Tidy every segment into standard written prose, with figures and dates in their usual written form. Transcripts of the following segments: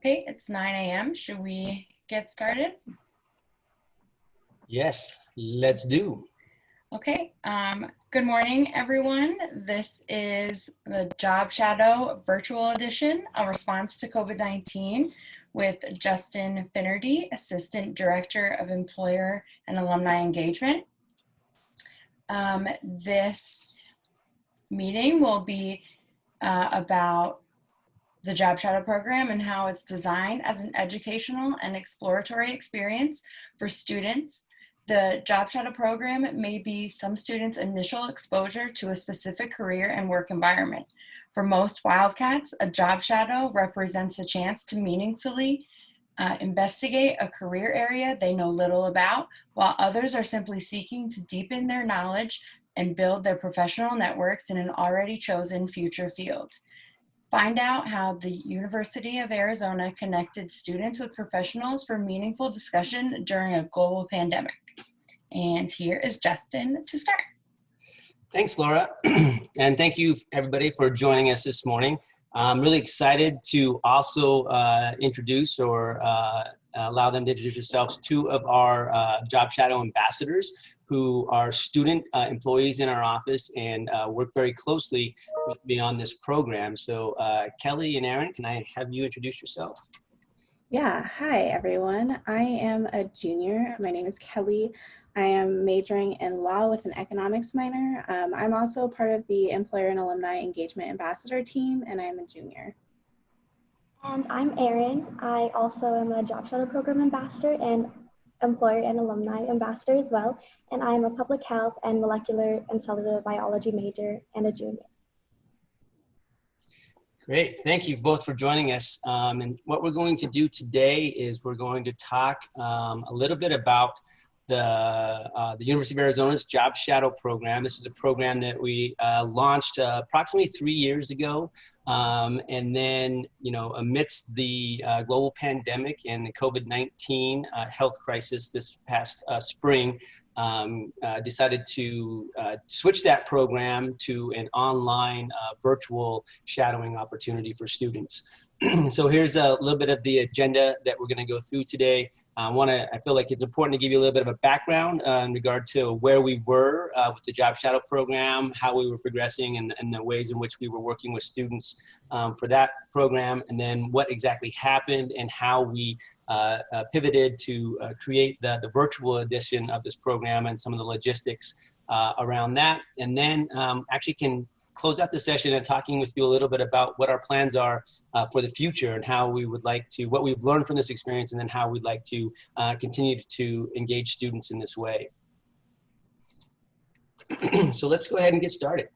Okay, it's 9 a.m. Should we get started? Yes, let's do. Okay, good morning, everyone. This is the Job Shadow Virtual Edition, a response to COVID-19 with Justin Finnerty, Assistant Director of Employer and Alumni Engagement. This meeting will be about the Job Shadow Program and how it's designed as an educational and exploratory experience for students. The Job Shadow Program may be some students' initial exposure to a specific career and work environment. For most Wildcats, a Job Shadow represents a chance to meaningfully investigate a career area they know little about, while others are simply seeking to deepen their knowledge and build their professional networks in an already chosen future field. Find out how the University of Arizona connected students with professionals for meaningful discussion during a global pandemic. And here is Justin to start. Thanks, Laura. And thank you, everybody, for joining us this morning. I'm really excited to also introduce or allow them to introduce themselves, two of our Job Shadow ambassadors who are student employees in our office and work very closely with me on this program. So Kelly and Aaron, can I have you introduce yourself? Yeah, hi everyone. I am a junior. My name is Kelly. I am majoring in law with an economics minor. I'm also part of the Employer and Alumni Engagement Ambassador team, and I'm a junior. And I'm Erin. I also am a Job Shadow Program Ambassador and Employer and Alumni Ambassador as well. And I'm a public health and molecular and cellular biology major and a junior. Great, thank you both for joining us. And what we're going to do today is we're going to talk a little bit about the University of Arizona's Job Shadow Program. This is a program that we launched approximately 3 years ago. And then, amidst the global pandemic and the COVID-19 health crisis this past spring, decided to switch that program to an online virtual shadowing opportunity for students. So here's a little bit of the agenda that we're going to go through today. I feel like it's important to give you a little bit of a background in regard to where we were with the Job Shadow Program, how we were progressing, and the ways in which we were working with students for that program, and then what exactly happened and how we pivoted to create the virtual edition of this program and some of the logistics around that. And then actually can close out the session and talking with you a little bit about what our plans are for the future and how we would like to, what we've learned from this experience, and then how we'd like to continue to engage students in this way. So let's go ahead and get started.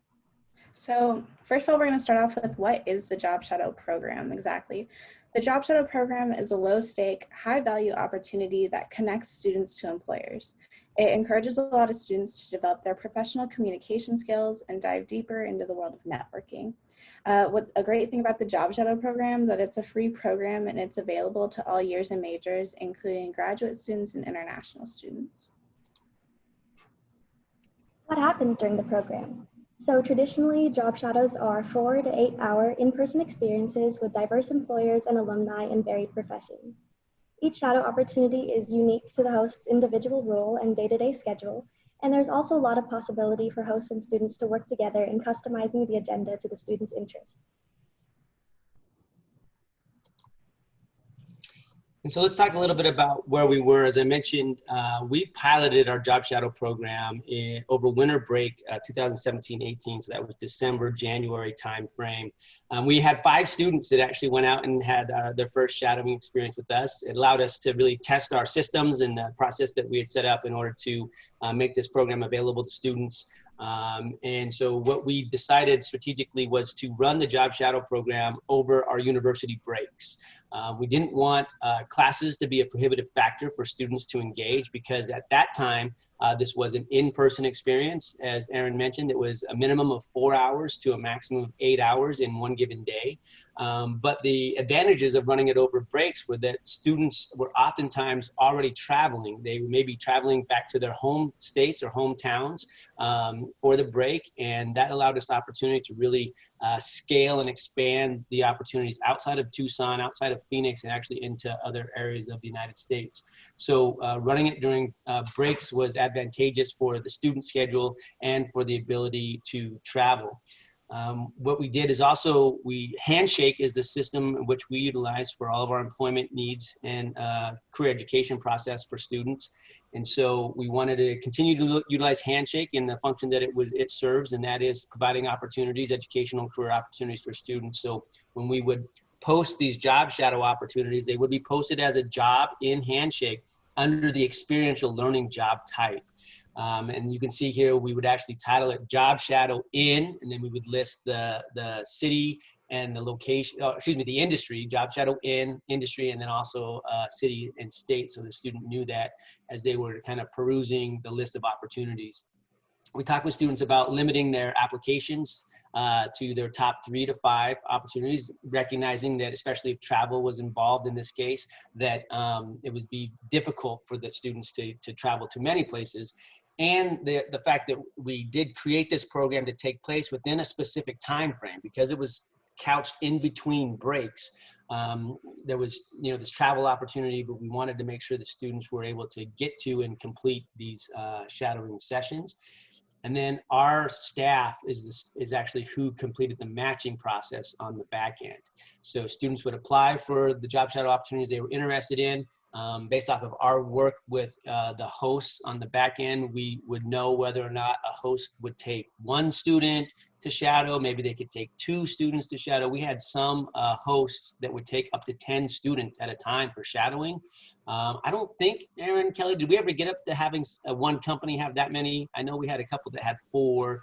So first of all, we're going to start off with what is the Job Shadow Program exactly? The Job Shadow Program is a low-stake, high-value opportunity that connects students to employers. It encourages a lot of students to develop their professional communication skills and dive deeper into the world of networking. What's a great thing about the Job Shadow Program that it's a free program and it's available to all years and majors, including graduate students and international students. What happens during the program? So traditionally, job shadows are 4 to 8 hour in-person experiences with diverse employers and alumni in varied professions. Each shadow opportunity is unique to the host's individual role and day-to-day schedule, and there's also a lot of possibility for hosts and students to work together in customizing the agenda to the student's interests. And so let's talk a little bit about where we were. As I mentioned, we piloted our Job Shadow Program over winter break 2017-18, so that was December, January timeframe. We had 5 students that actually went out and had their first shadowing experience with us. It allowed us to really test our systems and the process that we had set up in order to make this program available to students. And so what we decided strategically was to run the Job Shadow Program over our university breaks. We didn't want classes to be a prohibitive factor for students to engage, because at that time, this was an in-person experience. As Aaron mentioned, it was a minimum of 4 hours to a maximum of 8 hours in one given day. But the advantages of running it over breaks were that students were oftentimes already traveling. They may be traveling back to their home states or hometowns for the break, and that allowed us the opportunity to really scale and expand the opportunities outside of Tucson, outside of Phoenix, and actually into other areas of the United States. So running it during breaks was advantageous for the student schedule and for the ability to travel. What we did is also, Handshake is the system which we utilize for all of our employment needs and career education process for students. And so we wanted to continue to utilize Handshake in the function that it serves, and that is providing opportunities, educational career opportunities for students. So when we would post these job shadow opportunities, they would be posted as a job in Handshake under the experiential learning job type. And you can see here, we would actually title it Job Shadow In, and then we would list the city and the location, the industry, Job Shadow In, industry, and then also city and state, so the student knew that as they were kind of perusing the list of opportunities. We talked with students about limiting their applications to their top 3 to 5 opportunities, recognizing that especially if travel was involved in this case, that it would be difficult for the students to travel to many places. And the fact that we did create this program to take place within a specific time frame, because it was couched in between breaks. There was, this travel opportunity, but we wanted to make sure that students were able to get to and complete these shadowing sessions. And then our staff is actually who completed the matching process on the back end. So students would apply for the job shadow opportunities they were interested in. Based off of our work with the hosts on the back end, we would know whether or not a host would take 1 student to shadow. Maybe they could take 2 students to shadow. We had some hosts that would take up to 10 students at a time for shadowing. I don't think, Aaron, Kelly, did we ever get up to having one company have that many? I know we had a couple that had 4,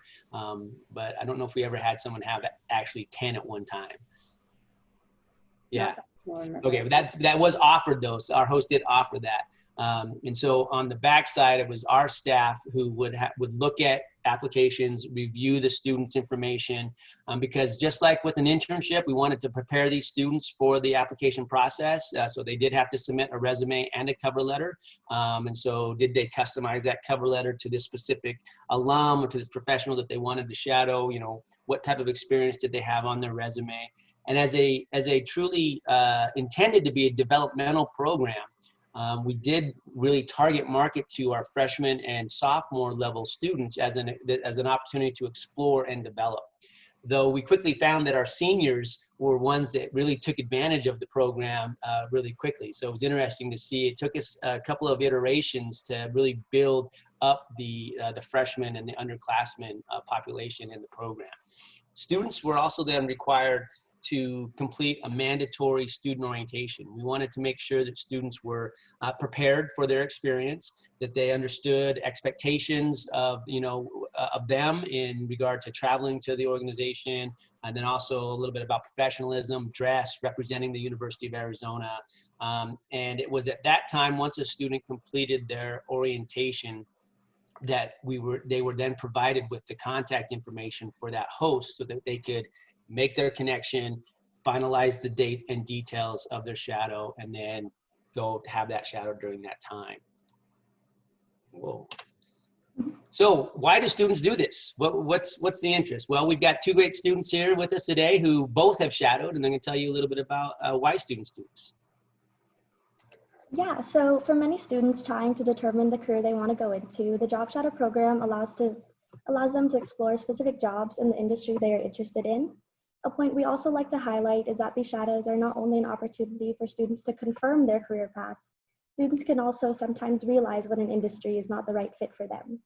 but I don't know if we ever had someone have actually 10 at one time. Yeah. Okay, but that was offered though. So our host did offer that. And so on the backside, it was our staff who would look at applications, review the students' information, because just like with an internship, we wanted to prepare these students for the application process. So they did have to submit a resume and a cover letter. And so did they customize that cover letter to this specific alum or to this professional that they wanted to shadow? What type of experience did they have on their resume? And as a truly intended to be a developmental program, we did really target market to our freshman and sophomore level students as an opportunity to explore and develop. Though we quickly found that our seniors were ones that really took advantage of the program really quickly. So it was interesting to see. It took us a couple of iterations to really build up the freshmen and the underclassmen population in the program. Students were also then required to complete a mandatory student orientation. We wanted to make sure that students were prepared for their experience, that they understood expectations of them in regard to traveling to the organization, and then also a little bit about professionalism, dress, representing the University of Arizona. And it was at that time, once a student completed their orientation, that they were then provided with the contact information for that host so that they could make their connection, finalize the date and details of their shadow, and then go have that shadow during that time. Whoa. So why do students do this? What's the interest? Well, we've got 2 great students here with us today who both have shadowed, and they're going to tell you a little bit about why students do this. Yeah, so for many students trying to determine the career they want to go into, the Job Shadow program allows them to explore specific jobs in the industry they are interested in. A point we also like to highlight is that these shadows are not only an opportunity for students to confirm their career paths, students can also sometimes realize when an industry is not the right fit for them.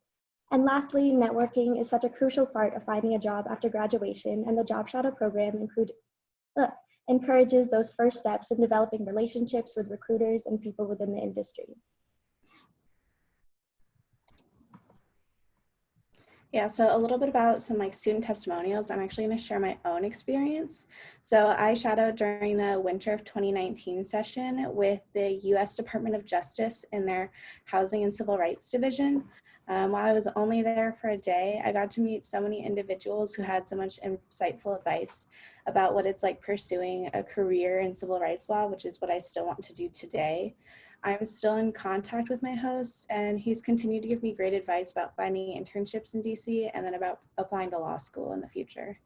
And lastly, networking is such a crucial part of finding a job after graduation, and the Job Shadow program encourages those first steps in developing relationships with recruiters and people within the industry. Yeah, so a little bit about some student testimonials. I'm actually going to share my own experience. So I shadowed during the winter of 2019 session with the U.S. Department of Justice in their Housing and Civil Rights Division. While I was only there for a day, I got to meet so many individuals who had so much insightful advice about what it's like pursuing a career in civil rights law, which is what I still want to do today. I'm still in contact with my host, and he's continued to give me great advice about finding internships in DC and then about applying to law school in the future.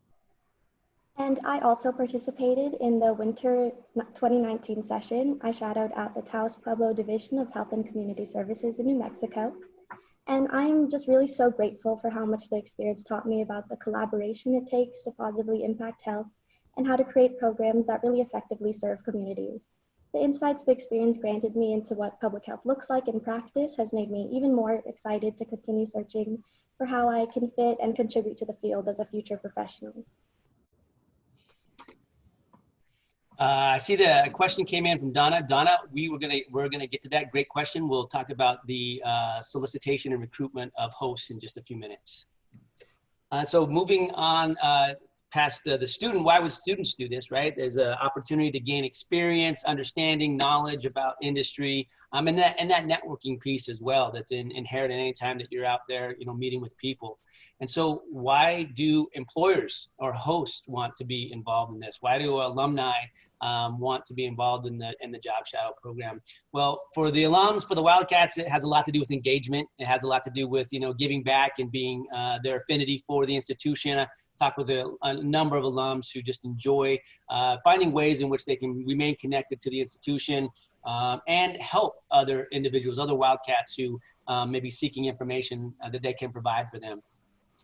And I also participated in the winter 2019 session. I shadowed at the Taos Pueblo Division of Health and Community Services in New Mexico. And I'm just really so grateful for how much the experience taught me about the collaboration it takes to positively impact health and how to create programs that really effectively serve communities. The insights the experience granted me into what public health looks like in practice has made me even more excited to continue searching for how I can fit and contribute to the field as a future professional. I see the question came in from Donna. Donna, we're gonna get to that. Great question. We'll talk about the solicitation and recruitment of hosts in just a few minutes. So moving on past the student, why would students do this, right? There's an opportunity to gain experience, understanding, knowledge about industry, and that networking piece as well. That's inherent in any time that you're out there, meeting with people. And so why do employers or hosts want to be involved in this? Why do alumni want to be involved in the Job Shadow program? Well, for the alums, for the Wildcats, it has a lot to do with engagement. It has a lot to do with, giving back and being their affinity for the institution. I talked with a number of alums who just enjoy finding ways in which they can remain connected to the institution and help other individuals, other Wildcats who may be seeking information that they can provide for them.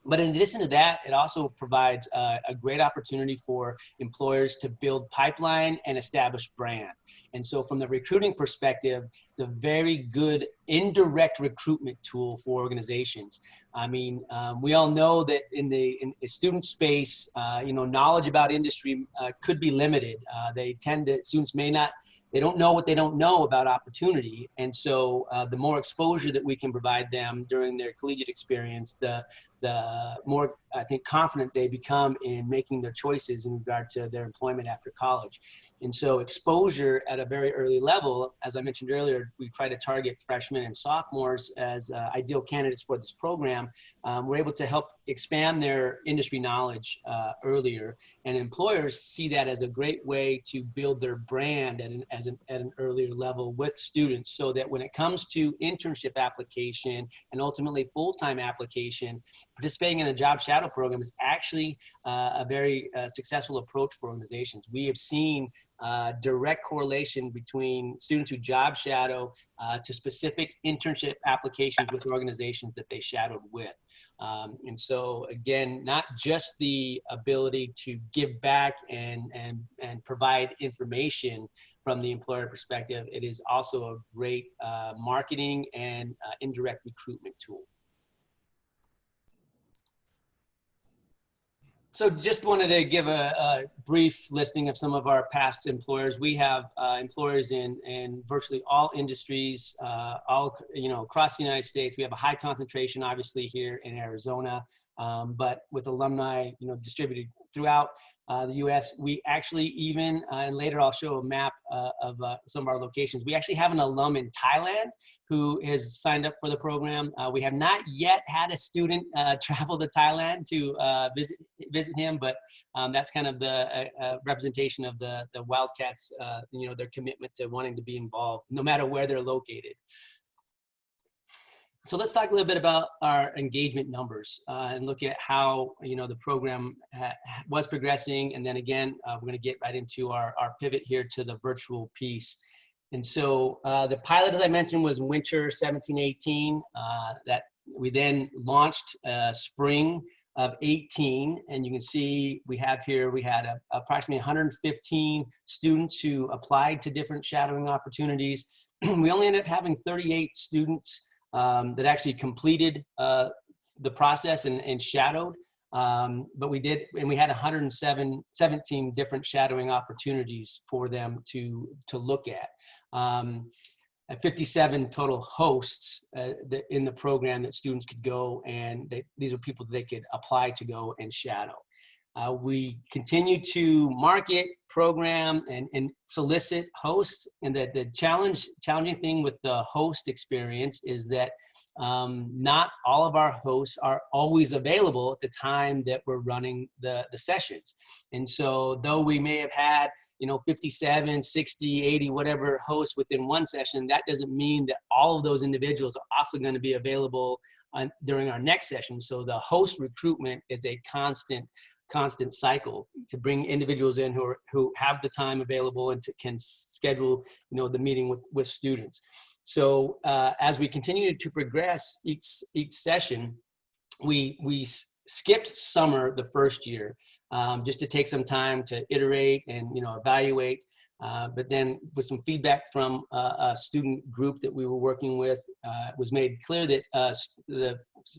But in addition to that, it also provides a great opportunity for employers to build pipeline and establish brand. And so from the recruiting perspective, it's a very good indirect recruitment tool for organizations. I mean, we all know that in the student space, knowledge about industry could be limited. Students may not, they don't know what they don't know about opportunity. And so the more exposure that we can provide them during their collegiate experience, the more, I think, confident they become in making their choices in regard to their employment after college. And so exposure at a very early level, as I mentioned earlier, we try to target freshmen and sophomores as ideal candidates for this program. We're able to help expand their industry knowledge earlier, and employers see that as a great way to build their brand at an earlier level with students, so that when it comes to internship application and ultimately full-time application, participating in a job shadow program is actually a very successful approach for organizations. We have seen direct correlation between students who job shadow to specific internship applications with organizations that they shadowed with. And so again, not just the ability to give back and provide information from the employer perspective, it is also a great marketing and indirect recruitment tool. So just wanted to give a brief listing of some of our past employers. We have employers in virtually all industries, across the United States. We have a high concentration, obviously, here in Arizona, but with alumni, distributed throughout the U.S. We actually even, and later I'll show a map of some of our locations. We actually have an alum in Thailand who has signed up for the program. We have not yet had a student travel to Thailand to visit him, but that's kind of the representation of the Wildcats, their commitment to wanting to be involved no matter where they're located. So let's talk a little bit about our engagement numbers and look at how the program was progressing. And then again, we're going to get right into our pivot here to the virtual piece. And so the pilot, as I mentioned, was winter 17-18. That we then launched spring of 18. And you can see we had approximately 115 students who applied to different shadowing opportunities. We only ended up having 38 students that actually completed the process and shadowed. But we had 117 different shadowing opportunities for them to look at. 57 total hosts in the program that students could go, and these are people that they could apply to go and shadow. We continue to market, program, and solicit hosts. And the challenging thing with the host experience is that not all of our hosts are always available at the time that we're running the sessions. And so though we may have had, 57, 60, 80, whatever hosts within one session, that doesn't mean that all of those individuals are also going to be available during our next session. So the host recruitment is a constant cycle to bring individuals in who have the time available and can schedule, the meeting with students. So as we continue to progress each session, we skipped summer the first year just to take some time to iterate and evaluate. But then with some feedback from a student group that we were working with, it was made clear that the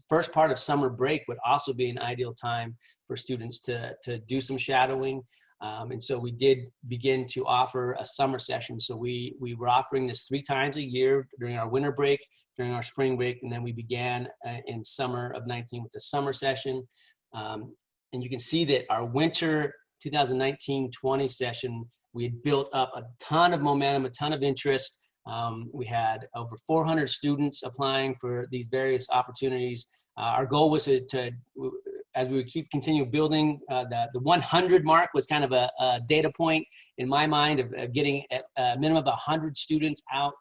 first part of summer break would also be an ideal time for students to do some shadowing. And so we did begin to offer a summer session. So we were offering this 3 times a year during our winter break, during our spring break, and then we began in summer of 19 with the summer session. And you can see that our winter 2019-20 session, we had built up a ton of momentum, a ton of interest. We had over 400 students applying for these various opportunities. Our goal was to as we continue building, the 100 mark was kind of a data point in my mind of getting a minimum of 100 students out.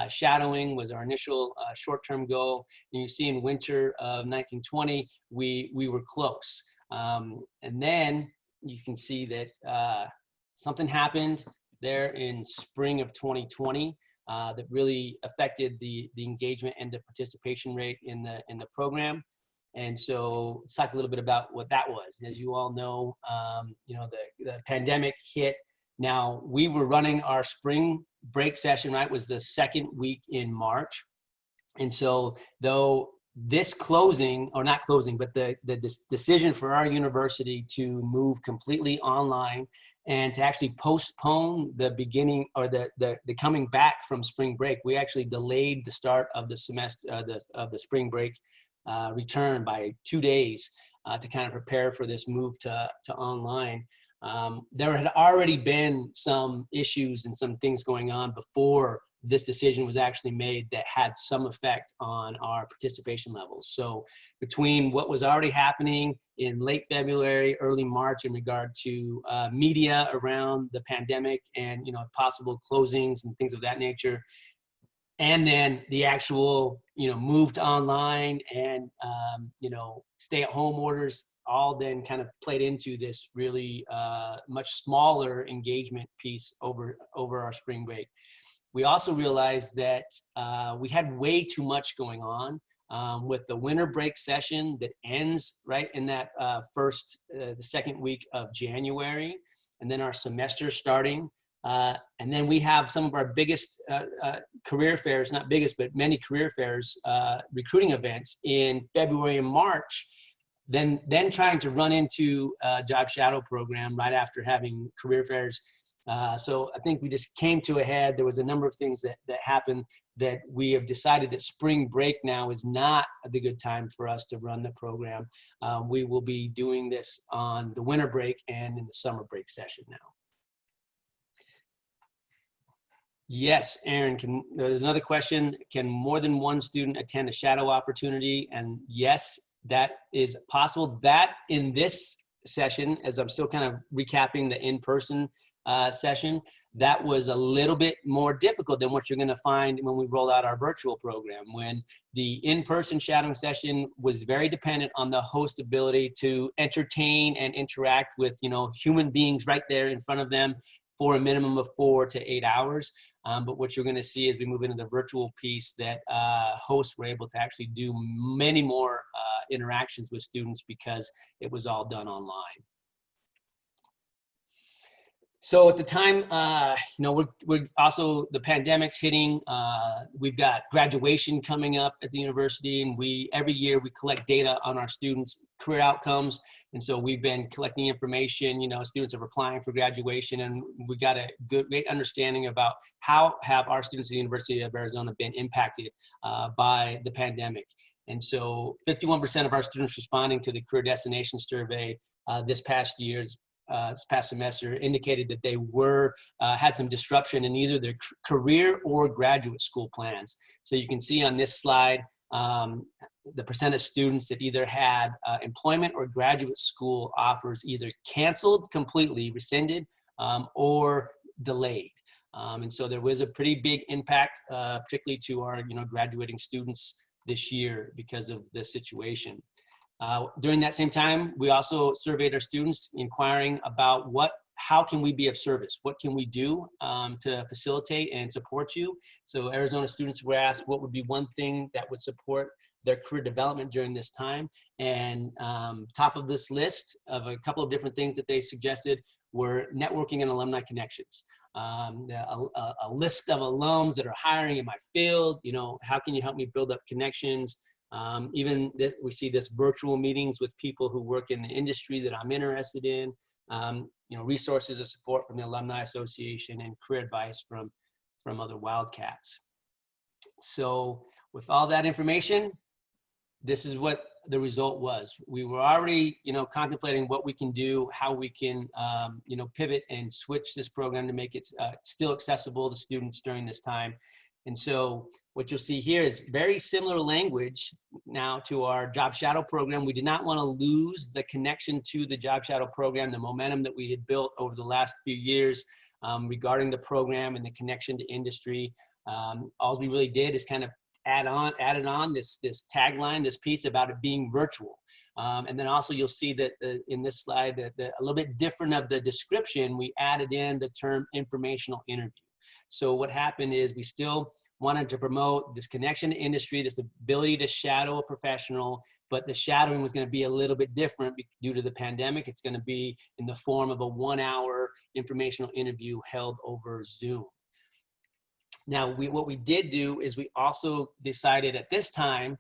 Shadowing was our initial short-term goal. And you see in winter of 1920, we were close. And then you can see that something happened there in spring of 2020 that really affected the engagement and the participation rate in the program. And so let's talk a little bit about what that was. As you all know, the pandemic hit. Now we were running our spring break session, right? Was the second week in March. And so though this closing, or not closing, but the decision for our university to move completely online and to actually postpone the beginning or the coming back from spring break, we actually delayed the start of the semester, of the spring break return by 2 days to kind of prepare for this move to online. There had already been some issues and some things going on before this decision was actually made that had some effect on our participation levels. So between what was already happening in late February, early March in regard to media around the pandemic and possible closings and things of that nature, and then the actual move to online and stay-at-home orders, all then kind of played into this really much smaller engagement piece over our spring break. We also realized that we had way too much going on with the winter break session that ends right in that the second week of January, and then our semester starting. And then we have some of our biggest career fairs, not biggest, but many career fairs, recruiting events in February and March, then trying to run into a job shadow program right after having career fairs. So I think we just came to a head. There was a number of things that happened that we have decided that spring break now is not the good time for us to run the program. We will be doing this on the winter break and in the summer break session now. Yes, Aaron, there's another question. Can more than one student attend a shadow opportunity? And yes, that is possible. That in this session, as I'm still kind of recapping the in-person session, that was a little bit more difficult than what you're going to find when we roll out our virtual program. When the in-person shadowing session was very dependent on the host's ability to entertain and interact with human beings right there in front of them for a minimum of 4 to 8 hours. But what you're going to see as we move into the virtual piece, that hosts were able to actually do many more interactions with students because it was all done online. So at the time, we're also, the pandemic's hitting. We've got graduation coming up at the university, and every year we collect data on our students' career outcomes. And so we've been collecting information. Students are applying for graduation, and we got a great understanding about how have our students at the University of Arizona been impacted by the pandemic. And so 51% of our students responding to the career destination survey this past semester indicated that they had some disruption in either their career or graduate school plans. So you can see on this slide the percent of students that either had employment or graduate school offers either canceled completely, rescinded, or delayed. And so there was a pretty big impact, particularly to our graduating students this year because of this situation. During that same time, we also surveyed our students inquiring about how can we be of service? What can we do to facilitate and support you? So Arizona students were asked what would be one thing that would support their career development during this time. And top of this list of a couple of different things that they suggested were networking and alumni connections. A list of alums that are hiring in my field, how can you help me build up connections? Even we see this virtual meetings with people who work in the industry that I'm interested in, resources of support from the Alumni Association and career advice from other Wildcats. So with all that information, this is what the result was. We were already, contemplating what we can do, how we can, pivot and switch this program to make it still accessible to students during this time. And so what you'll see here is very similar language now to our Job Shadow program. We did not want to lose the connection to the Job Shadow program, the momentum that we had built over the last few years regarding the program and the connection to industry. All we really did is kind of added on this tagline, this piece about it being virtual. And then also you'll see that in this slide that a little bit different of the description, we added in the term informational interview. So what happened is we still wanted to promote this connection to industry, this ability to shadow a professional, but the shadowing was going to be a little bit different due to the pandemic. It's going to be in the form of a 1-hour informational interview held over Zoom. Now, what we did do is we also decided at this time,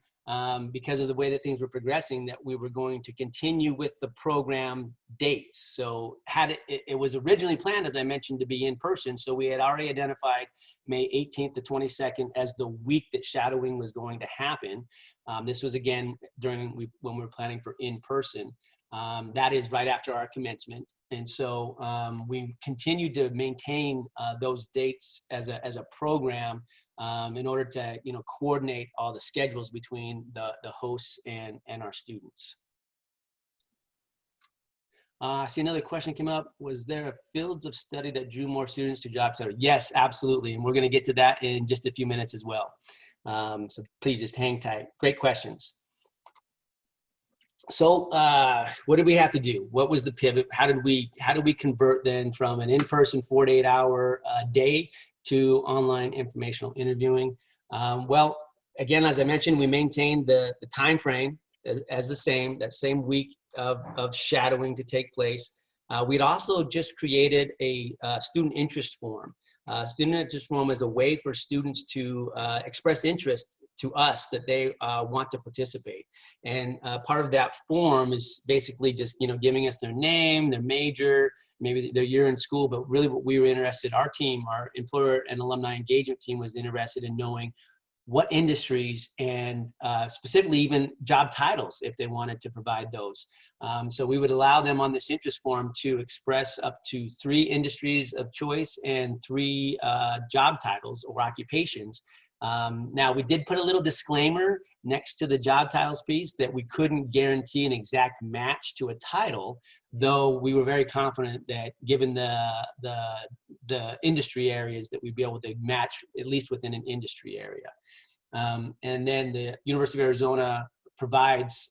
because of the way that things were progressing, that we were going to continue with the program dates. So it was originally planned, as I mentioned, to be in person. So we had already identified May 18th to 22nd as the week that shadowing was going to happen. This was again when we were planning for in person. That is right after our commencement. And so we continued to maintain those dates as a program in order to coordinate all the schedules between the hosts and our students. I see another question came up. Was there a fields of study that drew more students to Job Shadow? Yes, absolutely. And we're going to get to that in just a few minutes as well. So please just hang tight. Great questions. So what did we have to do? What was the pivot? How did we convert then from an in-person 4 to 8 hour day to online informational interviewing? Well, again, as I mentioned, we maintained the time frame as the same, that same week of shadowing to take place. We'd also just created a student interest form. Student interest form is a way for students to express interest to us that they want to participate. And part of that form is basically just, giving us their name, their major, maybe their year in school, but really what we were interested, our team, our employer and alumni engagement team was interested in knowing what industries and specifically even job titles if they wanted to provide those. So we would allow them on this interest form to express up to 3 industries of choice and 3 job titles or occupations. Now we did put a little disclaimer next to the job titles piece that we couldn't guarantee an exact match to a title, though we were very confident that given the industry areas that we'd be able to match at least within an industry area. And then the University of Arizona provides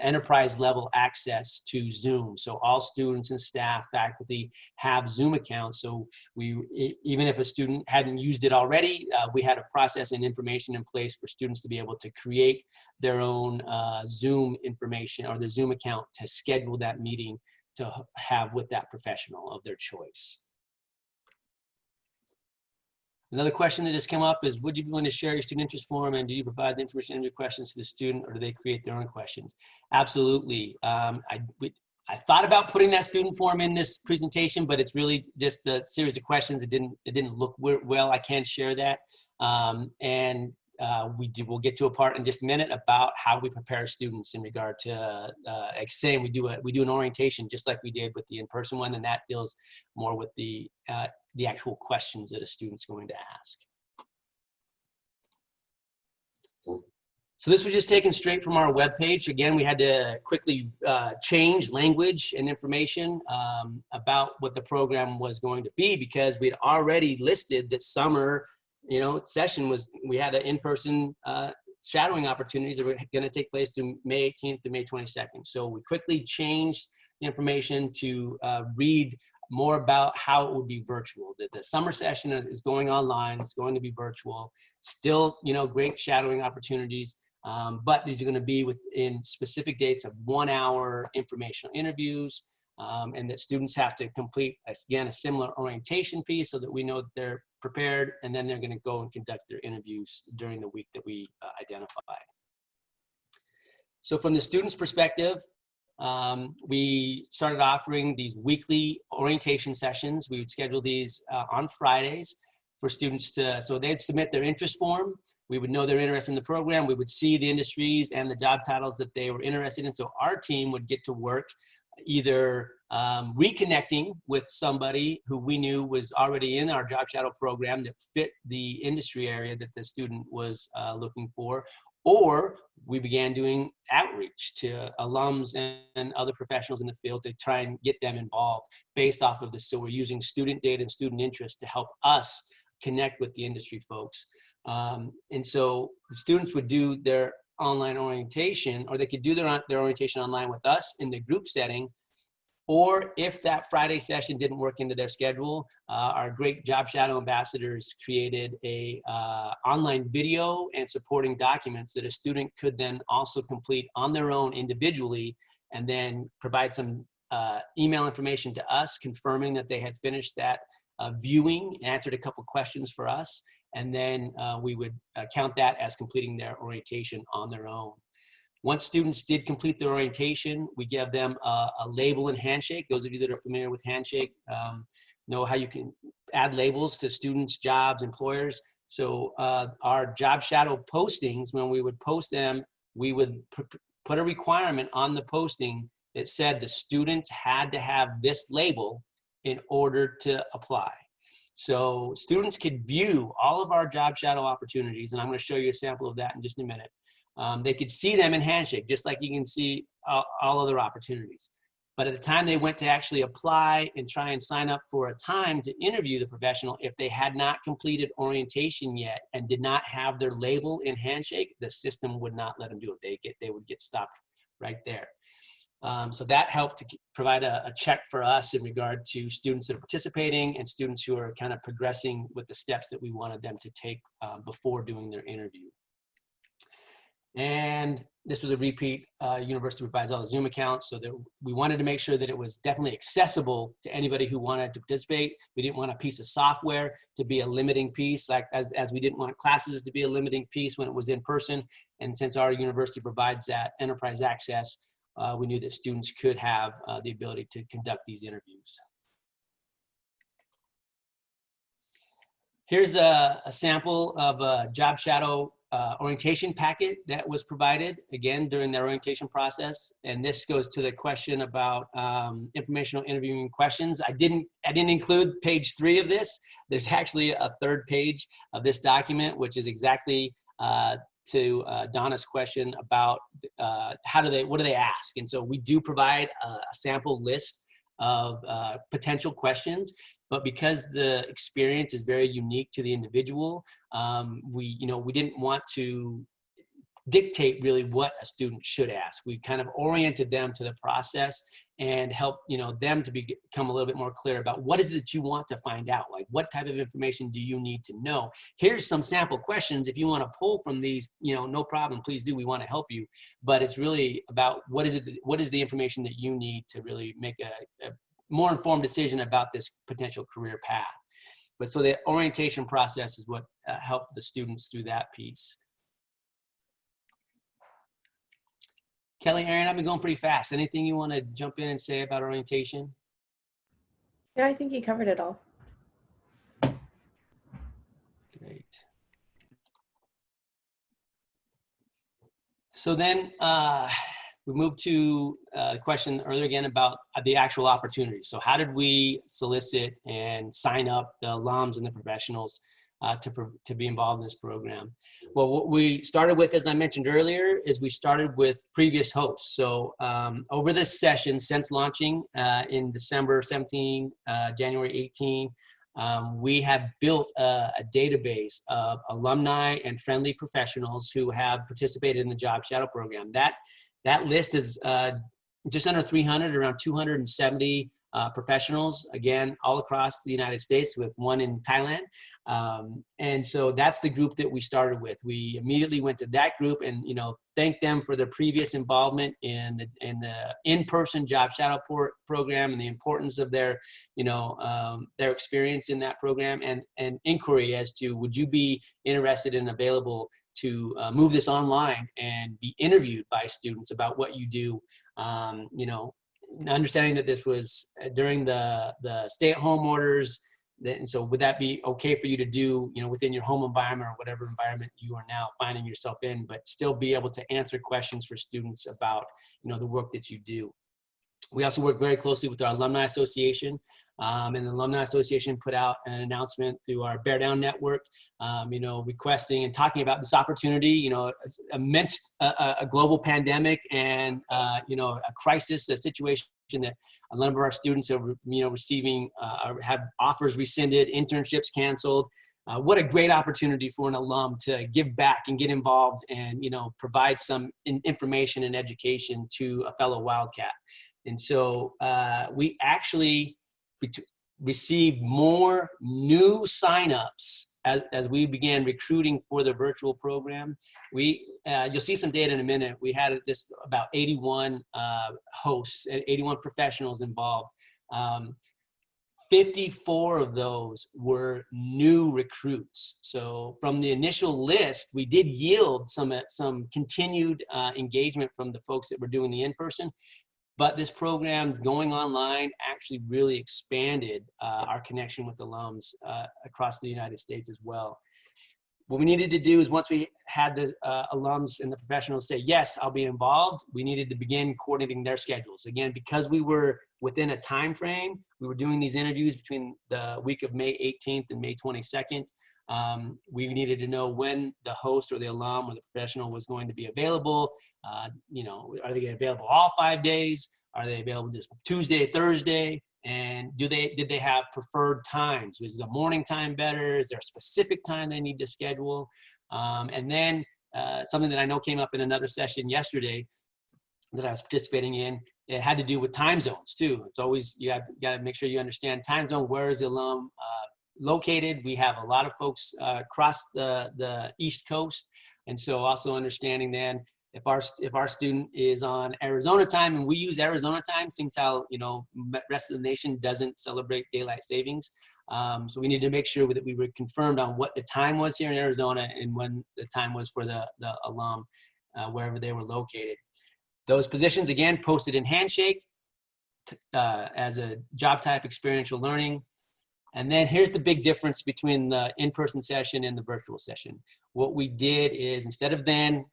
enterprise level access to Zoom. So all students and staff, faculty have Zoom accounts. So even if a student hadn't used it already, we had a process and information in place for students to be able to create their own Zoom information or their Zoom account to schedule that meeting to have with that professional of their choice. Another question that just came up is, would you be willing to share your student interest form, and do you provide the information and your questions to the student, or do they create their own questions? Absolutely. I thought about putting that student form in this presentation, but it's really just a series of questions. It didn't look well. I can share that. We'll get to a part in just a minute about how we prepare students in regard to saying we do an orientation just like we did with the in-person one, and that deals more with the actual questions that a student's going to ask. So this was just taken straight from our webpage. Again, we had to quickly change language and information about what the program was going to be, because we'd already listed that summer, session was, we had an in-person shadowing opportunities that were going to take place from May 18th to May 22nd. So we quickly changed the information to read more about how it would be virtual. That the summer session is going online, it's going to be virtual. Still, great shadowing opportunities. But these are going to be within specific dates of 1 hour informational interviews, and that students have to complete, again, a similar orientation piece so that we know that they're prepared, and then they're going to go and conduct their interviews during the week that we identified. So from the student's perspective, we started offering these weekly orientation sessions. We would schedule these on Fridays for students so they'd submit their interest form. We would know they're interested in the program. We would see the industries and the job titles that they were interested in. So our team would get to work either reconnecting with somebody who we knew was already in our job shadow program that fit the industry area that the student was looking for, or we began doing outreach to alums and other professionals in the field to try and get them involved based off of this. So we're using student data and student interest to help us connect with the industry folks. And so the students would do their online orientation, or they could do their orientation online with us in the group setting. Or if that Friday session didn't work into their schedule, our great Job Shadow ambassadors created a online video and supporting documents that a student could then also complete on their own individually, and then provide some email information to us confirming that they had finished that viewing, answered a couple questions for us, and then we would count that as completing their orientation on their own. Once students did complete their orientation, we give them a label and handshake. Those of you that are familiar with handshake know how you can add labels to students, jobs, employers. So our job shadow postings, when we would post them, we would put a requirement on the posting that said the students had to have this label in order to apply. So students could view all of our job shadow opportunities, and I'm going to show you a sample of that in just a minute. They could see them in handshake, just like you can see all other opportunities. But at the time they went to actually apply and try and sign up for a time to interview the professional, if they had not completed orientation yet and did not have their label in handshake, the system would not let them do it. They would get stopped right there. So that helped to provide a check for us in regard to students that are participating and students who are kind of progressing with the steps that we wanted them to take before doing their interview. And this was a repeat. University provides all the Zoom accounts, so that we wanted to make sure that it was definitely accessible to anybody who wanted to participate. We didn't want a piece of software to be a limiting piece, like as we didn't want classes to be a limiting piece when it was in person. And since our university provides that enterprise access, we knew that students could have the ability to conduct these interviews. Here's a sample of a job shadow orientation packet that was provided, again, during the orientation process. And this goes to the question about informational interviewing questions. I didn't include page 3 of this. There's actually a 3rd page of this document, which is exactly to Donna's question about what do they ask? And so we do provide a sample list of potential questions, but because the experience is very unique to the individual, we didn't want to dictate really what a student should ask. We kind of oriented them to the process and help them to become a little bit more clear about what is it that you want to find out, like what type of information do you need to know. Here's some sample questions. If you want to pull from these, no problem, please do. We want to help you, but it's really about what is the information that you need to really make a more informed decision about this potential career path. But so the orientation process is what helped the students through that piece. Kelly, Aaron, I've been going pretty fast. Anything you want to jump in and say about orientation? Yeah, I think you covered it all. Great. So then we moved to a question earlier again about the actual opportunities. So how did we solicit and sign up the alums and the professionals? to be involved in this program. Well, what we started with, as I mentioned earlier, is we started with previous hosts. So over this session, since launching in December 17, January 18, we have built a database of alumni and friendly professionals who have participated in the Job Shadow program. That list is just under 300, around 270 professionals, again, all across the United States, with one in Thailand. And so that's the group that we started with. We immediately went to that group and, thanked them for their previous involvement in the in-person Job Shadow program and the importance of their experience in that program, and inquiry as to, would you be interested and available to move this online and be interviewed by students about what you do, understanding that this was during the stay-at-home orders. And so would that be okay for you to do, within your home environment or whatever environment you are now finding yourself in, but still be able to answer questions for students about, the work that you do. We also work very closely with our Alumni Association, and the Alumni Association put out an announcement through our Bear Down Network, requesting and talking about this opportunity, amidst a global pandemic and, a crisis, a situation that a number of our students are, receiving, have offers rescinded, internships canceled. What a great opportunity for an alum to give back and get involved and, provide some information and education to a fellow Wildcat. And so we actually received more new signups as we began recruiting for the virtual program. You'll see some data in a minute. We had just about 81 hosts, 81 professionals involved. 54 of those were new recruits. So from the initial list, we did yield some continued engagement from the folks that were doing the in-person. But this program going online actually really expanded our connection with alums across the United States as well. What we needed to do is, once we had the alums and the professionals say, yes, I'll be involved, we needed to begin coordinating their schedules. Again, because we were within a time frame, we were doing these interviews between the week of May 18th and May 22nd. We needed to know when the host or the alum or the professional was going to be available. Are they going to be available all 5 days? Are they available just Tuesday, Thursday? And did they have preferred times? Is the morning time better? Is there a specific time they need to schedule? And then something that I know came up in another session yesterday that I was participating in, it had to do with time zones too. It's always, you got to make sure you understand time zone. Where is the alum located? We have a lot of folks across the East Coast. And so also understanding then, if our student is on Arizona time and we use Arizona time, seems how, rest of the nation doesn't celebrate daylight savings. So we need to make sure that we were confirmed on what the time was here in Arizona and when the time was for the alum, wherever they were located. Those positions, again, posted in Handshake as a job type experiential learning. And then here's the big difference between the in-person session and the virtual session. What we did is, instead of then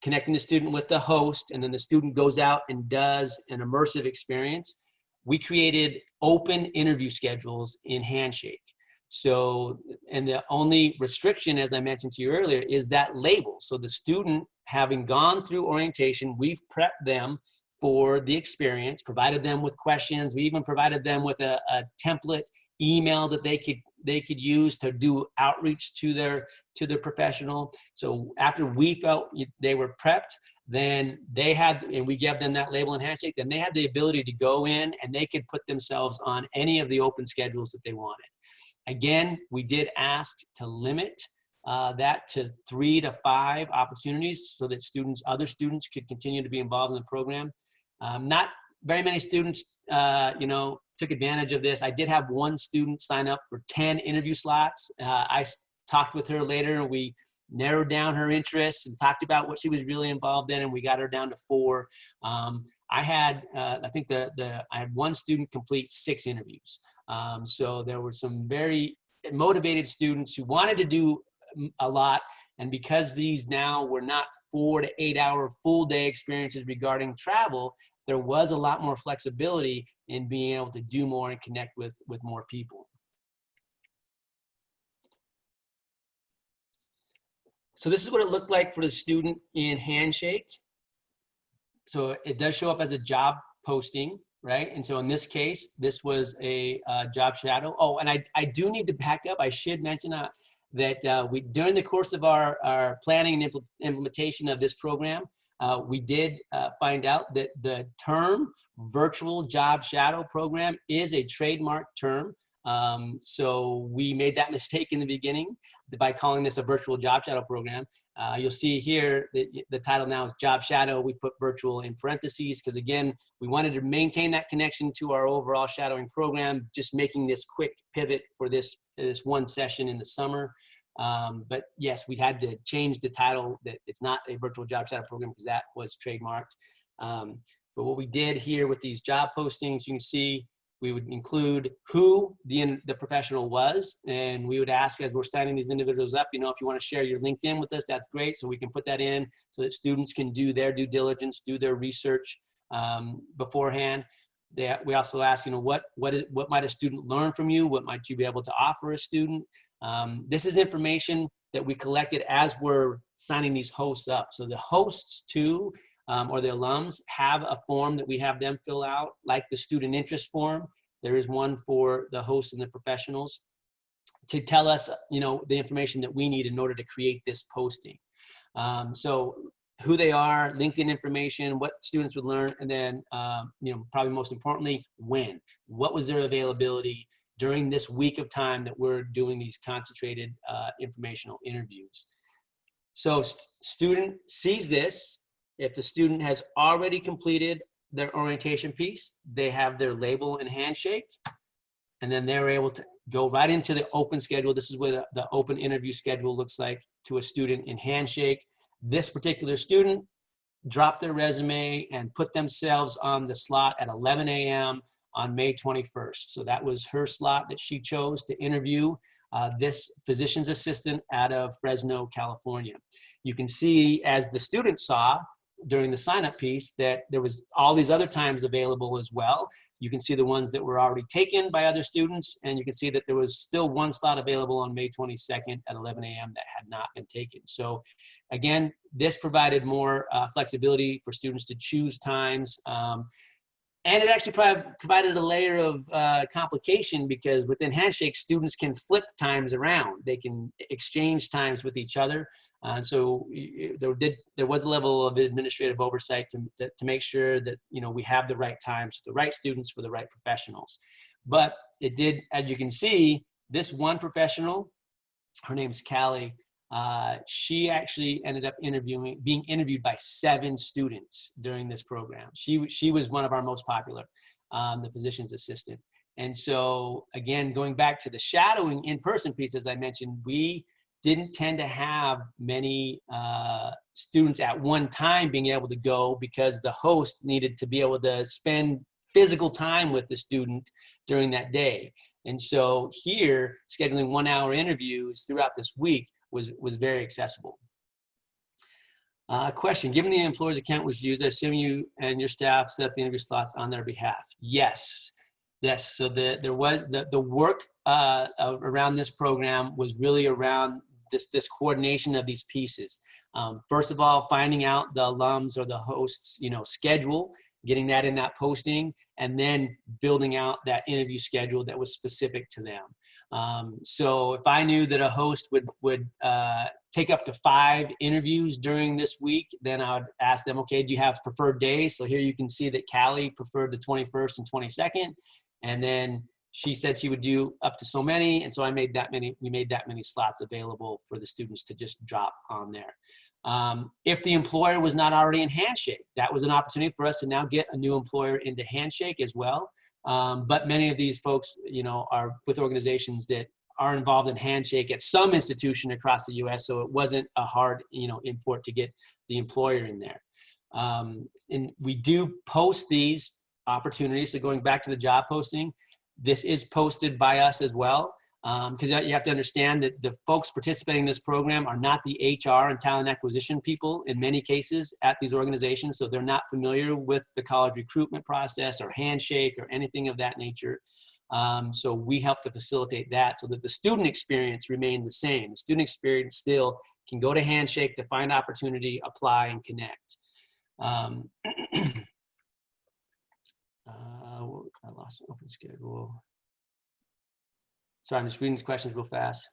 connecting the student with the host and then the student goes out and does an immersive experience, we created open interview schedules in Handshake. So, and the only restriction, as I mentioned to you earlier, is that label. So the student, having gone through orientation, we've prepped them for the experience, provided them with questions. We even provided them with a template email that they could use to do outreach to their professional. So after we felt they were prepped, then they had, and we gave them that label and Handshake, then they had the ability to go in and they could put themselves on any of the open schedules that they wanted. Again, we did ask to limit that to 3 to 5 opportunities so that other students could continue to be involved in the program. Not very many students, took advantage of this. I did have one student sign up for 10 interview slots. I talked with her later and we narrowed down her interests and talked about what she was really involved in, and we got her down to 4. I had, I had one student complete 6 interviews. So there were some very motivated students who wanted to do a lot. And because these now were not 4 to 8 hour full day experiences regarding travel, there was a lot more flexibility in being able to do more and connect with more people. So this is what it looked like for the student in Handshake. So it does show up as a job posting, right? And so in this case, this was a job shadow. Oh, and I do need to back up. I should mention that we, during the course of our planning and implementation of this program, we did find out that the term virtual job shadow program is a trademark term. So we made that mistake in the beginning by calling this a virtual job shadow program. You'll see here that the title now is job shadow. We put virtual in parentheses because, again, we wanted to maintain that connection to our overall shadowing program, just making this quick pivot for this one session in the summer. But yes, we had to change the title that it's not a virtual job shadow program because that was trademarked. But what we did here with these job postings, you can see we would include who the professional was, and we would ask as we're signing these individuals up, you know, if you want to share your LinkedIn with us, that's great. So we can put that in so that students can do their due diligence, do their research beforehand. We also ask, you know, what might a student learn from you? What might you be able to offer a student? This is information that we collected as we're signing these hosts up. So the hosts too, or the alums, have a form that we have them fill out, like the student interest form. There is one for the hosts and the professionals to tell us, you know, the information that we need in order to create this posting. So who they are, LinkedIn information, what students would learn, and then, you know, probably most importantly, when. What was their availability during this week of time that we're doing these concentrated informational interviews. So student sees this. If the student has already completed their orientation piece, they have their label in Handshake, and then they're able to go right into the open schedule. This is what the open interview schedule looks like to a student in Handshake. This particular student dropped their resume and put themselves on the slot at 11 a.m. on May 21st. So that was her slot that she chose to interview this physician's assistant out of Fresno, California. You can see, as the student saw during the sign-up piece, that there was all these other times available as well. You can see the ones that were already taken by other students, and you can see that there was still one slot available on May 22nd at 11 a.m. that had not been taken. So again, this provided more flexibility for students to choose times. And it actually provided a layer of complication, because within Handshake, students can flip times around. They can exchange times with each other. So there was a level of administrative oversight to make sure that, you know, we have the right times for the right students for the right professionals. But it did, as you can see, this one professional, her name's Callie, she actually ended up being interviewed by 7 students during this program. She was one of our most popular, the physician's assistant. And so again, going back to the shadowing in-person piece, as I mentioned, we didn't tend to have many students at one time being able to go, because the host needed to be able to spend physical time with the student during that day. And so here, scheduling 1-hour interviews throughout this week was very accessible. Question, given the employer's account was used, I assume you and your staff set up the interview slots on their behalf. Yes. Yes, so there was the work around this program was really around this coordination of these pieces. First of all, finding out the alums or the hosts, you know, schedule, getting that in that posting, and then building out that interview schedule that was specific to them. So if I knew that a host would take up to 5 interviews during this week, then I would ask them, okay, do you have preferred days? So here you can see that Callie preferred the 21st and 22nd. And then she said she would do up to so many. And so we made that many slots available for the students to just drop on there. If the employer was not already in Handshake, that was an opportunity for us to now get a new employer into Handshake as well. But many of these folks, you know, are with organizations that are involved in Handshake at some institution across the U.S. So it wasn't a hard, you know, import to get the employer in there. And we do post these opportunities. So going back to the job posting, this is posted by us as well. Because you have to understand that the folks participating in this program are not the HR and talent acquisition people in many cases at these organizations. So they're not familiar with the college recruitment process or Handshake or anything of that nature. So we help to facilitate that so that the student experience remained the same. The student experience still can go to Handshake to find opportunity, apply, and connect. I lost my open schedule. Sorry, I'm just reading these questions real fast.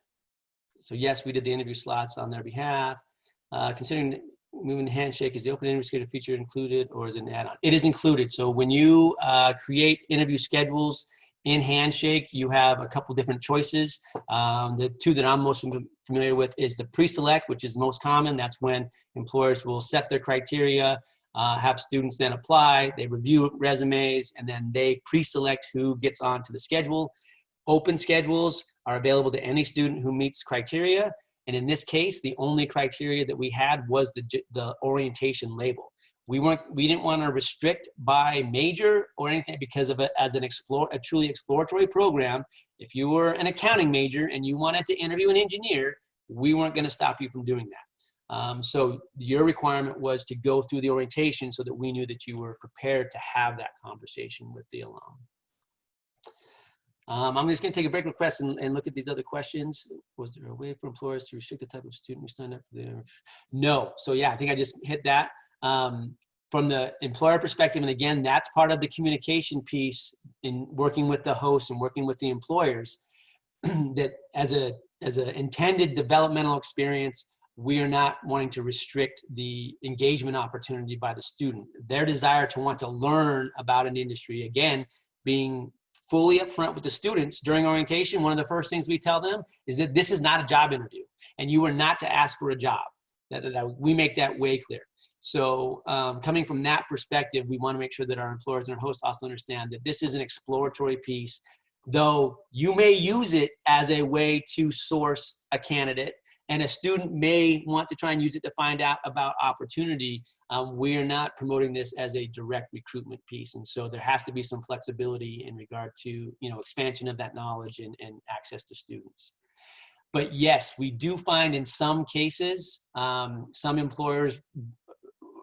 So yes, we did the interview slots on their behalf. Considering moving to Handshake, is the open interview schedule feature included or is it an add-on? It is included. So when you create interview schedules in Handshake, you have a couple different choices. The two that I'm most familiar with is the pre-select, which is most common. That's when employers will set their criteria, have students then apply, they review resumes, and then they pre-select who gets onto the schedule. Open schedules are available to any student who meets criteria. And in this case, the only criteria that we had was the orientation label. We didn't want to restrict by major or anything because of it as a truly exploratory program. If you were an accounting major and you wanted to interview an engineer, we weren't going to stop you from doing that. So your requirement was to go through the orientation so that we knew that you were prepared to have that conversation with the alum. I'm just going to take a break request and look at these other questions. Was there a way for employers to restrict the type of student who signed up for the? No. So yeah, I think I just hit that. From the employer perspective, and again, that's part of the communication piece in working with the hosts and working with the employers, that as an intended developmental experience, we are not wanting to restrict the engagement opportunity by the student. Their desire to want to learn about an industry, again, being fully upfront with the students during orientation, one of the first things we tell them is that this is not a job interview and you are not to ask for a job. We make that way clear. So coming from that perspective, we want to make sure that our employers and our hosts also understand that this is an exploratory piece, though you may use it as a way to source a candidate and a student may want to try and use it to find out about opportunity. We are not promoting this as a direct recruitment piece. And so there has to be some flexibility in regard to, expansion of that knowledge and access to students. But yes, we do find in some cases, some employers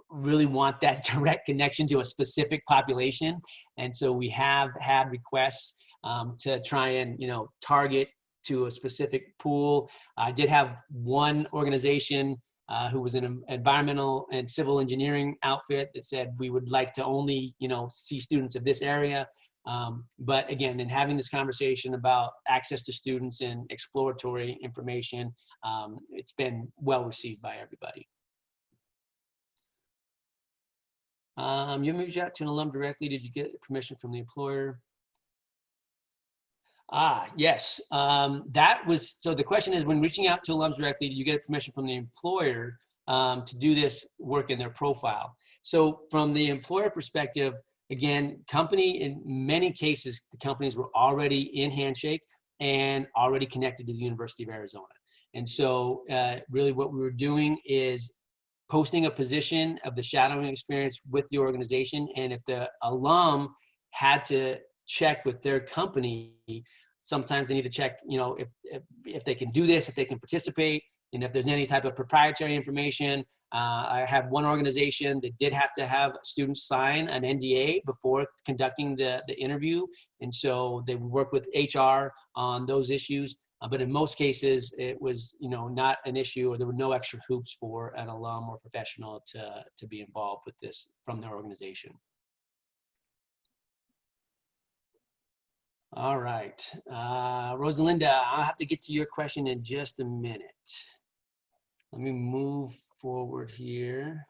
really want that direct connection to a specific population. And so we have had requests to try and, target to a specific pool. I did have one organization who was an environmental and civil engineering outfit that said we would like to only, see students of this area. But again, in having this conversation about access to students and exploratory information, it's been well received by everybody. You reached out to an alum directly. Did you get permission from the employer? Yes. So the question is, when reaching out to alums directly, do you get permission from the employer to do this work in their profile? So from the employer perspective, again, in many cases, the companies were already in Handshake and already connected to the University of Arizona. And so really what we were doing is posting a position of the shadowing experience with the organization. And if the alum had to check with their company, sometimes they need to check, if they can do this, if they can participate, and if there's any type of proprietary information. I have one organization that did have to have students sign an NDA before conducting the interview. And so they work with HR on those issues. But in most cases, it was, not an issue, or there were no extra hoops for an alum or professional to be involved with this from their organization. All right, Rosalinda, I'll have to get to your question in just a minute. Let me move forward here.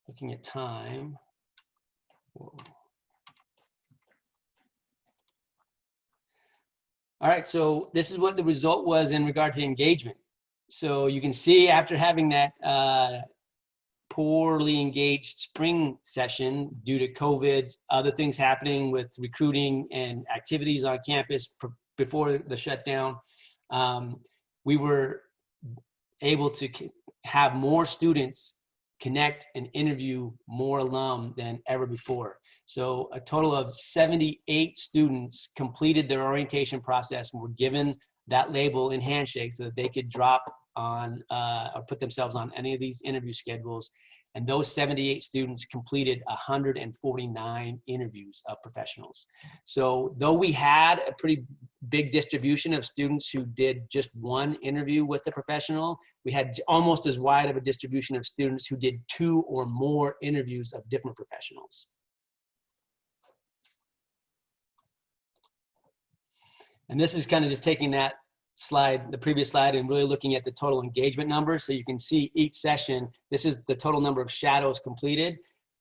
Looking at time. Whoa. All right, so this is what the result was in regard to engagement. So you can see after having that poorly engaged spring session due to COVID, other things happening with recruiting and activities on campus before the shutdown, we were able to have more students connect and interview more alum than ever before. So a total of 78 students completed their orientation process and were given that label in Handshake so that they could drop on or put themselves on any of these interview schedules. And those 78 students completed 149 interviews of professionals. So though we had a pretty big distribution of students who did just one interview with the professional, we had almost as wide of a distribution of students who did 2 or more interviews of different professionals. And this is kind of just taking that slide, the previous slide, and really looking at the total engagement numbers. So you can see each session, this is the total number of shadows completed.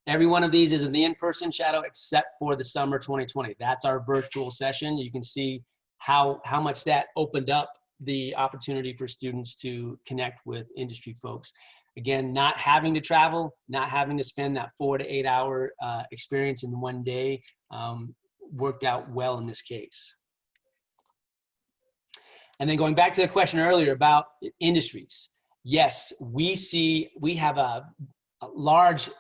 Every one of these is in the in-person shadow except for the summer 2020. That's our virtual session. You can see how much that opened up the opportunity for students to connect with industry folks. Again, not having to travel, not having to spend that 4 to 8 hour experience in one day worked out well in this case. And then going back to the question earlier about industries. Yes, we have a large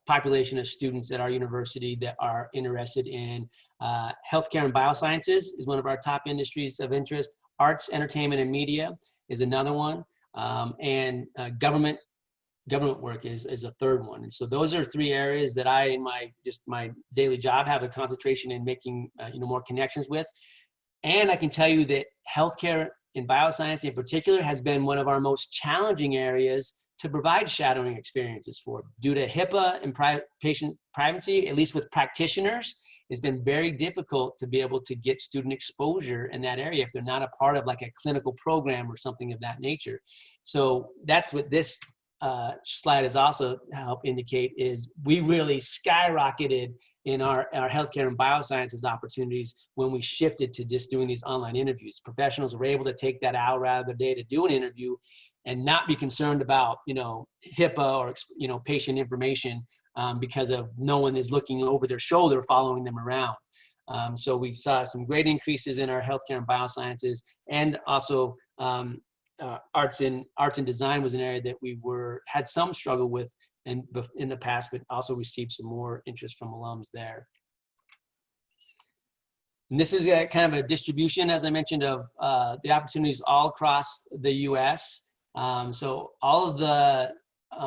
population of students at our university that are interested in healthcare and biosciences is one of our top industries of interest. Arts, entertainment, and media is another one. And government work is a third one. And so those are 3 areas that I, in my daily job, have a concentration in making more connections with. And I can tell you that healthcare and bioscience in particular has been one of our most challenging areas to provide shadowing experiences for. Due to HIPAA and patient privacy, at least with practitioners, it's been very difficult to be able to get student exposure in that area if they're not a part of like a clinical program or something of that nature. So that's what this slide is also help indicate is we really skyrocketed in our healthcare and biosciences opportunities when we shifted to just doing these online interviews. Professionals were able to take that hour out of their day to do an interview and not be concerned about, HIPAA or, patient information because of no one is looking over their shoulder following them around. So we saw some great increases in our healthcare and biosciences, and also arts and design was an area that we had some struggle with in the past, but also received some more interest from alums there. And this is a kind of a distribution, as I mentioned, of the opportunities all across the U.S. So all of the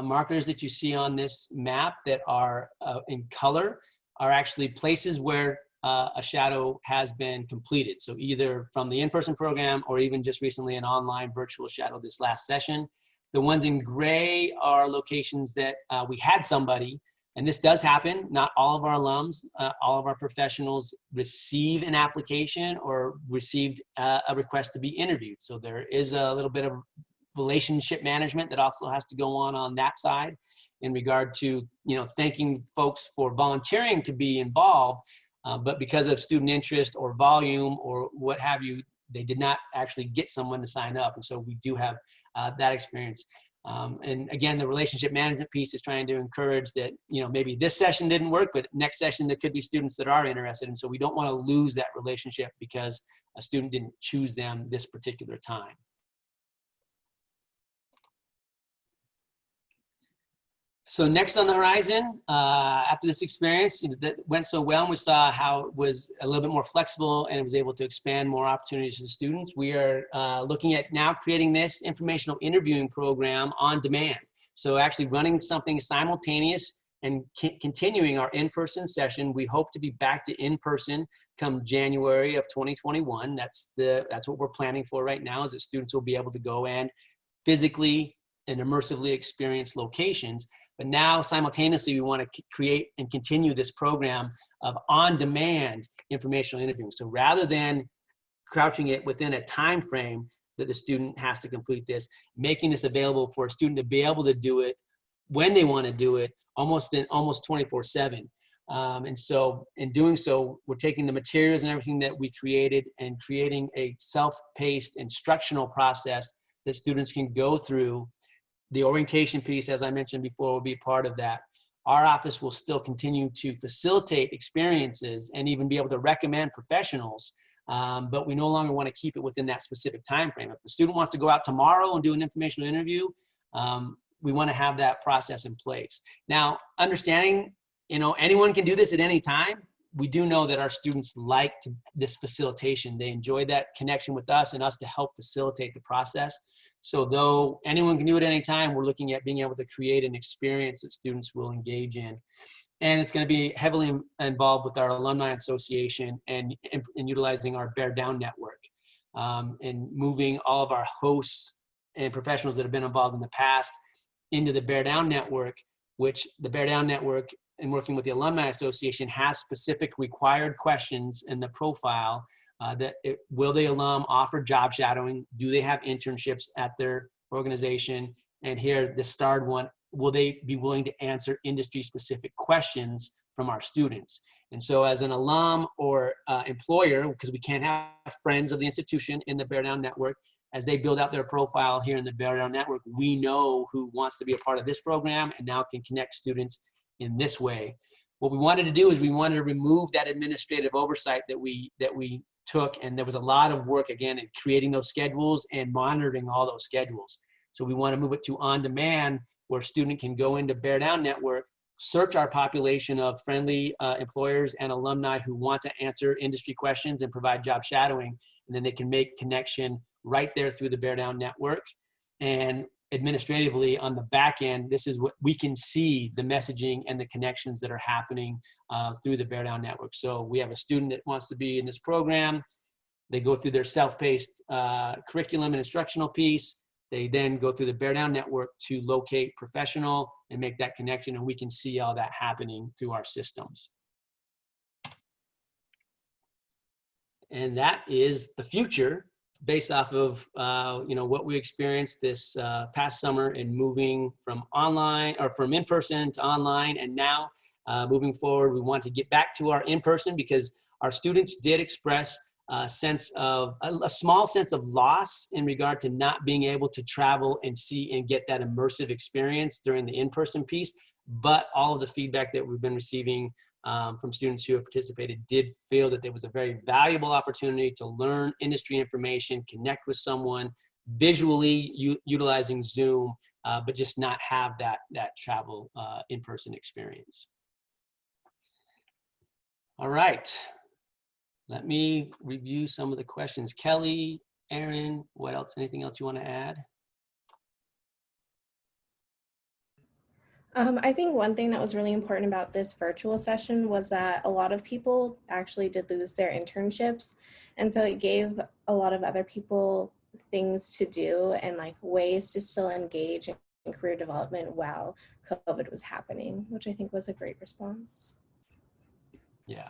markers that you see on this map that are in color are actually places where a shadow has been completed. So either from the in-person program or even just recently an online virtual shadow this last session. The ones in gray are locations that we had somebody, and this does happen. Not all of our alums, all of our professionals receive an application or received a request to be interviewed. So there is a little bit of relationship management that also has to go on that side in regard to, thanking folks for volunteering to be involved, but because of student interest or volume or what have you, they did not actually get someone to sign up. And so we do have that experience. And again, the relationship management piece is trying to encourage that, maybe this session didn't work, but next session there could be students that are interested. And so we don't want to lose that relationship because a student didn't choose them this particular time. So next on the horizon, after this experience that went so well, and we saw how it was a little bit more flexible and it was able to expand more opportunities to students, we are looking at now creating this informational interviewing program on demand. So actually running something simultaneous and continuing our in-person session. We hope to be back to in-person come January of 2021. That's what we're planning for right now, is that students will be able to go and physically and immersively experience locations. But now simultaneously, we want to create and continue this program of on-demand informational interviewing. So rather than crouching it within a time frame that the student has to complete this, making this available for a student to be able to do it when they want to do it, almost 24/7. And so in doing so, we're taking the materials and everything that we created and creating a self-paced instructional process that students can go through. The orientation piece, as I mentioned before, will be part of that. Our office will still continue to facilitate experiences and even be able to recommend professionals, but we no longer want to keep it within that specific time frame. If the student wants to go out tomorrow and do an informational interview, we want to have that process in place. Now, understanding, anyone can do this at any time. we do know that our students like this facilitation. They enjoy that connection with us and us to help facilitate the process. So though anyone can do it anytime, we're looking at being able to create an experience that students will engage in. And it's going to be heavily involved with our alumni association and utilizing our Bear Down network, and moving all of our hosts and professionals that have been involved in the past into the Bear Down network, which the Bear Down network, and working with the Alumni Association, has specific required questions in the profile will the alum offer job shadowing? Do they have internships at their organization? And here, the starred one, will they be willing to answer industry-specific questions from our students? And so as an alum or employer, because we can't have friends of the institution in the Bear Down network, as they build out their profile here in the Bear Down network, we know who wants to be a part of this program and now can connect students in this way. What we wanted to do is we wanted to remove that administrative oversight that we took, and there was a lot of work, again, in creating those schedules and monitoring all those schedules. So we want to move it to on-demand, where a student can go into Bear Down network, search our population of friendly employers and alumni who want to answer industry questions and provide job shadowing, and then they can make connection right there through the Bear Down network. And administratively on the back end, this is what we can see, the messaging and the connections that are happening through the Bear Down network. So we have a student that wants to be in this program. They go through their self-paced curriculum and instructional piece. They then go through the Bear Down network to locate professional and make that connection, and we can see all that happening through our systems. And that is the future, based off of what we experienced this past summer in moving from online, or from in-person to online. And now moving forward, we want to get back to our in-person, because our students did express a small sense of loss in regard to not being able to travel and see and get that immersive experience during the in-person piece. But all of the feedback that we've been receiving from students who have participated did feel that there was a very valuable opportunity to learn industry information, connect with someone visually utilizing Zoom, but just not have that travel in-person experience. All right, let me review some of the questions. Kelly, Aaron, what else? Anything else you want to add? I think one thing that was really important about this virtual session was that a lot of people actually did lose their internships. And so it gave a lot of other people things to do and like ways to still engage in career development while COVID was happening, which I think was a great response. Yeah.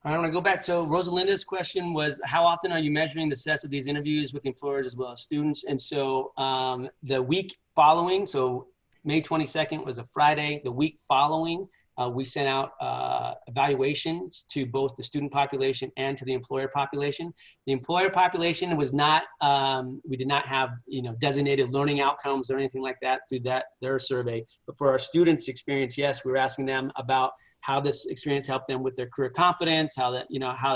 I want to go back to Rosalinda's question was, how often are you measuring the success of these interviews with employers as well as students? And so the week following, so May 22nd was a Friday, the week following, we sent out evaluations to both the student population and to the employer population. The employer population was not, we did not have designated learning outcomes or anything like that through their survey. But for our students' experience, yes, we were asking them about how this experience helped them with their career confidence, how it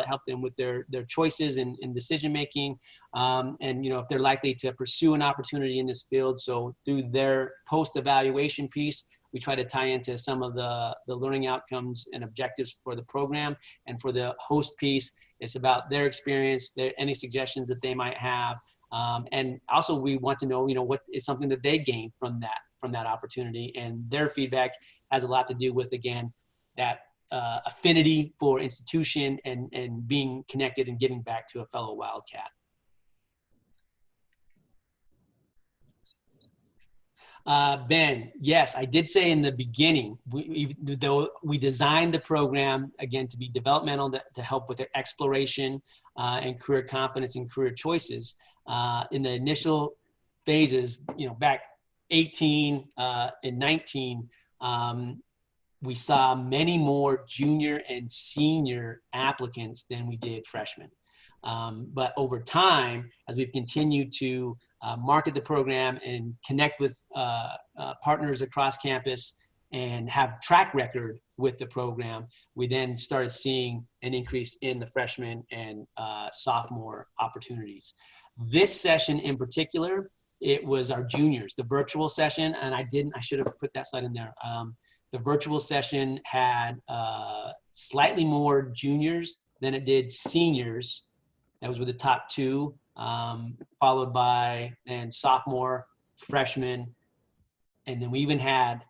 helped them with their choices in decision making, and if they're likely to pursue an opportunity in this field. So through their post-evaluation piece, we try to tie into some of the learning outcomes and objectives for the program. And for the host piece, it's about their experience, any suggestions that they might have. And also we want to know, what is something that they gained from that opportunity. And their feedback has a lot to do with, again, that affinity for institution and being connected and giving back to a fellow Wildcat. Ben, yes, I did say in the beginning, though we designed the program, again, to be developmental, to help with their exploration and career confidence and career choices. In the initial phases, back 18 and 19, we saw many more junior and senior applicants than we did freshmen. But over time, as we've continued to market the program and connect with partners across campus and have track record with the program, we then started seeing an increase in the freshman and sophomore opportunities. This session in particular, it was our juniors, the virtual session, and I should have put that slide in there. the virtual session had slightly more juniors than it did seniors. That was with the top two, followed by and sophomore, freshman, and then we even had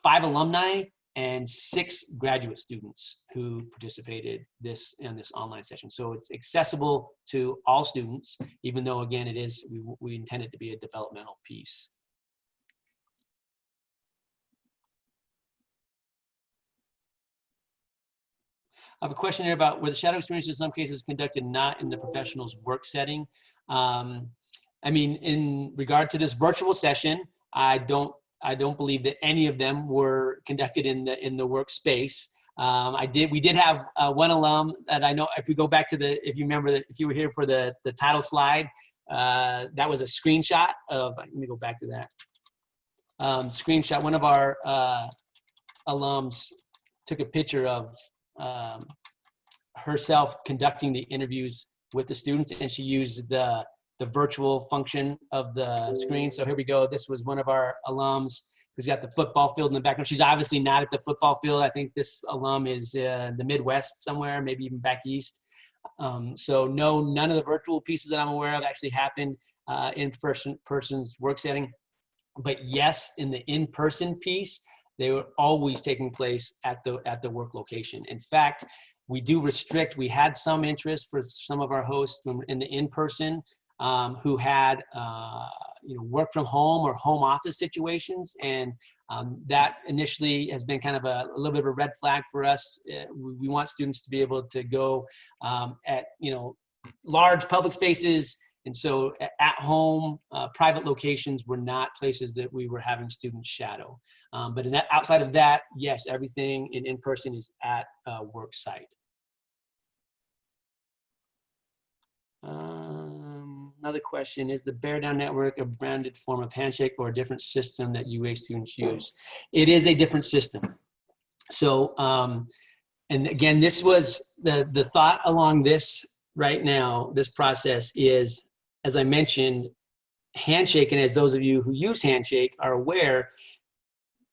5 alumni and 6 graduate students who participated in this online session. So it's accessible to all students, even though again we intend it to be a developmental piece. I have a question here about where the shadow experience in some cases conducted not in the professional's work setting. I mean, in regard to this virtual session, I don't believe that any of them were conducted in the workspace. We did have one alum that I know, if we go back to if you remember that, if you were here for the title slide, that was a screenshot of, let me go back to that. Screenshot, one of our alums took a picture of herself conducting the interviews with the students, and she used the virtual function of the screen. So here we go. This was one of our alums who's got the football field in the background. She's obviously not at the football field. I think this alum is the Midwest somewhere, maybe even back east. So no, none of the virtual pieces that I'm aware of actually happened in person's work setting. But yes, in the in-person piece, they were always taking place at the work location. In fact, we do restrict. We had some interest for some of our hosts in the in-person who had work from home or home office situations, and that initially has been kind of a little bit of a red flag for us. We want students to be able to go at large public spaces, and so at home, private locations were not places that we were having students shadow. But outside of that, yes, everything in person is at a work site. Another question, is the Bear Down Network a branded form of handshake or a different system that UA students use? It is a different system. So, and again, this was the thought along this right now, this process is, as I mentioned, Handshake, and as those of you who use Handshake are aware,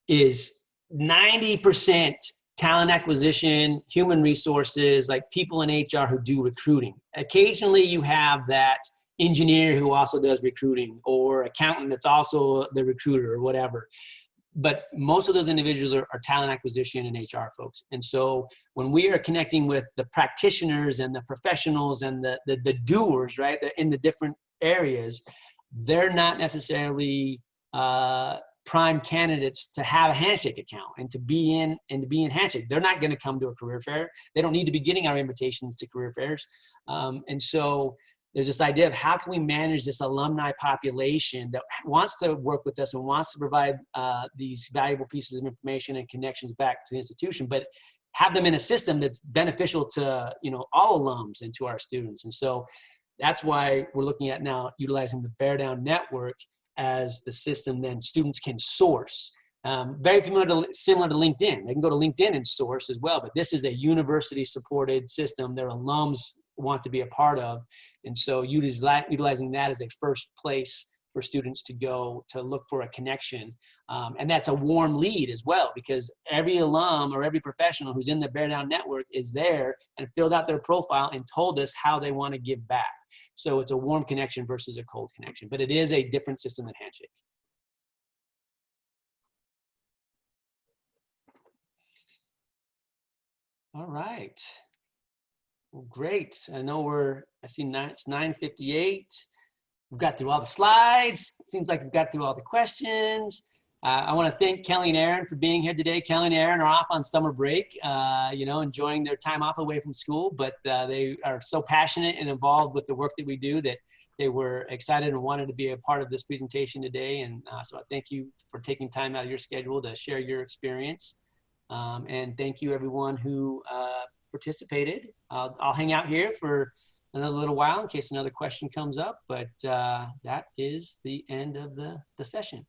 is 90% talent acquisition, human resources, like people in HR who do recruiting. Occasionally you have that engineer who also does recruiting, or accountant that's also the recruiter or whatever. But most of those individuals are talent acquisition and HR folks. And so when we are connecting with the practitioners and the professionals and the doers, right, in the different areas, they're not necessarily prime candidates to have a Handshake account and to be in Handshake. They're not going to come to a career fair. They don't need to be getting our invitations to career fairs. And so there's this idea of how can we manage this alumni population that wants to work with us and wants to provide these valuable pieces of information and connections back to the institution, but have them in a system that's beneficial to all alums and to our students. And so that's why we're looking at now utilizing the Bear Down Network as the system then students can source. Very similar to LinkedIn. They can go to LinkedIn and source as well, but this is a university-supported system their alums want to be a part of. And so utilizing that as a first place for students to go to look for a connection. And that's a warm lead as well, because every alum or every professional who's in the Bear Down Network is there and filled out their profile and told us how they want to give back. So it's a warm connection versus a cold connection, but it is a different system than Handshake. All right. Well, great. I know it's 9:58. We've got through all the slides. It seems like we've got through all the questions. I want to thank Kelly and Aaron for being here today. Kelly and Aaron are off on summer break, enjoying their time off away from school, but they are so passionate and involved with the work that we do that they were excited and wanted to be a part of this presentation today. And so I thank you for taking time out of your schedule to share your experience. And thank you everyone who participated. I'll hang out here for another little while in case another question comes up, but that is the end of the session.